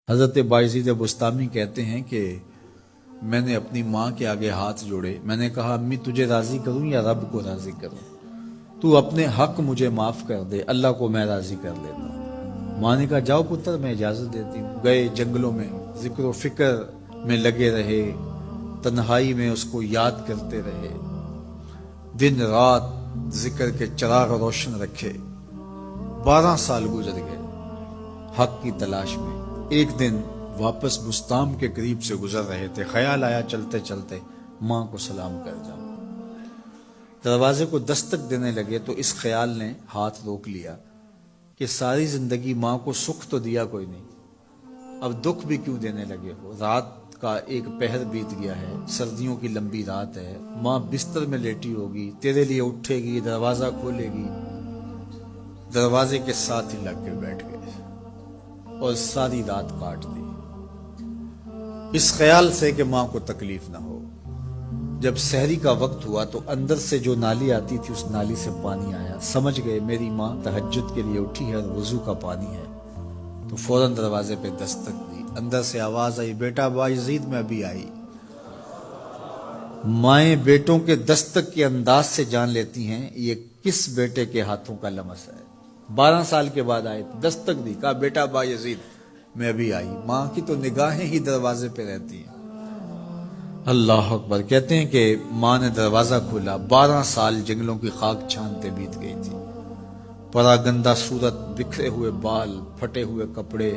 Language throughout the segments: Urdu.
حضرت بایزید بستامی کہتے ہیں کہ میں نے اپنی ماں کے آگے ہاتھ جوڑے، میں نے کہا امی تجھے راضی کروں یا رب کو راضی کروں؟ تو اپنے حق مجھے معاف کر دے، اللہ کو میں راضی کر لیتا ہوں۔ ماں نے کہا جاؤ پتر میں اجازت دیتی ہوں۔ گئے جنگلوں میں، ذکر و فکر میں لگے رہے، تنہائی میں اس کو یاد کرتے رہے، دن رات ذکر کے چراغ روشن رکھے۔ 12 سال گزر گئے حق کی تلاش میں۔ ایک دن واپس بستام کے قریب سے گزر رہے تھے، خیال آیا چلتے چلتے ماں کو سلام کر جاؤں۔ دروازے کو دستک دینے لگے تو اس خیال نے ہاتھ روک لیا کہ ساری زندگی ماں کو سکھ تو دیا کوئی نہیں، اب دکھ بھی کیوں دینے لگے ہو؟ رات کا ایک پہر بیت گیا ہے، سردیوں کی لمبی رات ہے، ماں بستر میں لیٹی ہوگی، تیرے لیے اٹھے گی، دروازہ کھولے گی۔ دروازے کے ساتھ ہی لگ کے بیٹھ گئے اور ساری رات کاٹ دی، اس خیال سے کہ ماں کو تکلیف نہ ہو۔ جب سحری کا وقت ہوا تو اندر سے جو نالی آتی تھی اس نالی سے پانی آیا، سمجھ گئے میری ماں تہجد کے لیے اٹھی ہے اور وضو کا پانی ہے، تو فوراً دروازے پہ دستک دی۔ اندر سے آواز آئی، بیٹا بایزید میں ابھی آئی۔ مائیں بیٹوں کے دستک کے انداز سے جان لیتی ہیں یہ کس بیٹے کے ہاتھوں کا لمس ہے۔ 12 سال کے بعد آئے، دستک دی، کہا بیٹا بایزید میں ابھی آئی۔ ماں کی تو نگاہیں ہی دروازے پہ رہتی ہیں۔ اللہ اکبر۔ کہتے ہیں کہ ماں نے دروازہ کھولا، 12 سال جنگلوں کی خاک چھانتے بیت گئی تھی، پراگندہ صورت، بکھرے ہوئے بال، پھٹے ہوئے کپڑے۔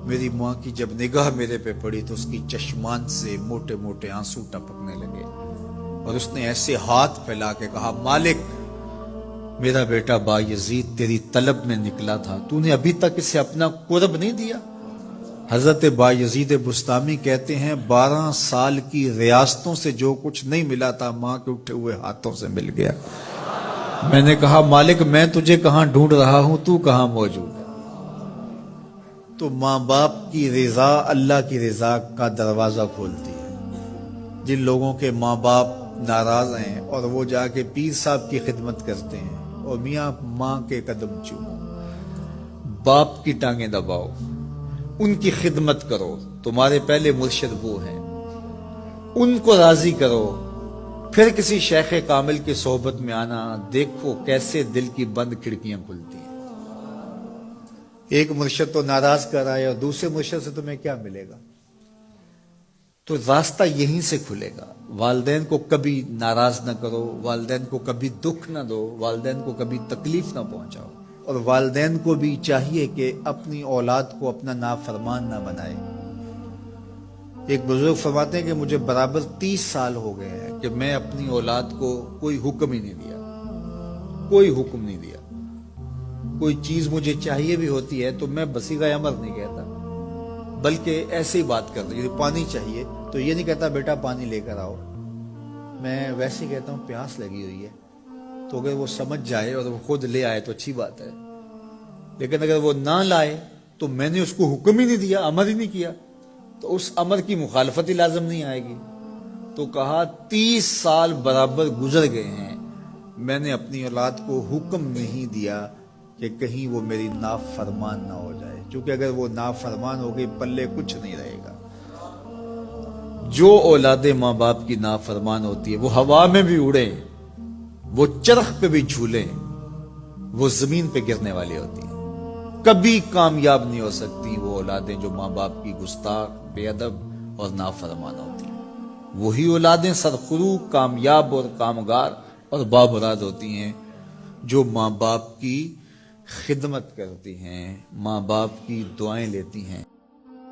میری ماں کی جب نگاہ میرے پہ پڑی تو اس کی چشمان سے موٹے موٹے آنسو ٹپکنے لگے اور اس نے ایسے ہاتھ پھیلا کے کہا، مالک میرا بیٹا بایزید تیری طلب میں نکلا تھا، تو نے ابھی تک اسے اپنا قرب نہیں دیا۔ حضرت بایزید بستامی کہتے ہیں 12 سال کی ریاستوں سے جو کچھ نہیں ملا تھا ماں کے اٹھے ہوئے ہاتھوں سے مل گیا۔ میں نے کہا مالک میں تجھے کہاں ڈھونڈ رہا ہوں، تو کہاں موجود ہے؟ تو ماں باپ کی رضا اللہ کی رضا کا دروازہ کھولتی ہے۔ جن لوگوں کے ماں باپ ناراض ہیں اور وہ جا کے پیر صاحب کی خدمت کرتے ہیں اور میاں ماں کے قدم چومو، باپ کی ٹانگیں دباؤ، ان کی خدمت کرو، تمہارے پہلے مرشد وہ ہیں، ان کو راضی کرو، پھر کسی شیخ کامل کی صحبت میں آنا، دیکھو کیسے دل کی بند کھڑکیاں کھلتی ہیں۔ ایک مرشد تو ناراض کر آئے اور دوسرے مرشد سے تمہیں کیا ملے گا؟ تو راستہ یہیں سے کھلے گا۔ والدین کو کبھی ناراض نہ کرو، والدین کو کبھی دکھ نہ دو، والدین کو کبھی تکلیف نہ پہنچاؤ، اور والدین کو بھی چاہیے کہ اپنی اولاد کو اپنا نافرمان نہ بنائے۔ ایک بزرگ فرماتے ہیں کہ مجھے برابر 30 سال ہو گئے ہیں کہ میں اپنی اولاد کو کوئی حکم ہی نہیں دیا، کوئی حکم نہیں دیا۔ کوئی چیز مجھے چاہیے بھی ہوتی ہے تو میں بصیغہ امر نہیں کہتا، بلکہ ایسے ہی بات کرتا ہوں۔ پانی چاہیے تو یہ نہیں کہتا بیٹا پانی لے کر آؤ، میں ویسے ہی کہتا ہوں پیاس لگی ہوئی ہے، تو اگر وہ سمجھ جائے اور وہ خود لے آئے تو اچھی بات ہے، لیکن اگر وہ نہ لائے تو میں نے اس کو حکم ہی نہیں دیا، امر ہی نہیں کیا، تو اس امر کی مخالفت ہی لازم نہیں آئے گی۔ تو کہا 30 سال برابر گزر گئے ہیں، میں نے اپنی اولاد کو حکم نہیں دیا کہ کہیں وہ میری نافرمان نہ ہو جائے، کیونکہ اگر وہ نافرمان ہو گئی پلے کچھ نہیں رہے گا۔ جو اولاد ماں باپ کی نافرمان ہوتی ہے وہ ہوا میں بھی اڑے، وہ چرخ پہ بھی جھولے، وہ زمین پہ گرنے والی ہوتی ہیں، کبھی کامیاب نہیں ہو سکتی وہ اولادیں جو ماں باپ کی گستاخ، بے ادب اور نافرمان ہوتی ہیں۔ وہی اولادیں سرخرو، کامیاب اور کامگار اور بامراد ہوتی ہیں جو ماں باپ کی خدمت کرتی ہیں، ماں باپ کی دعائیں لیتی ہیں۔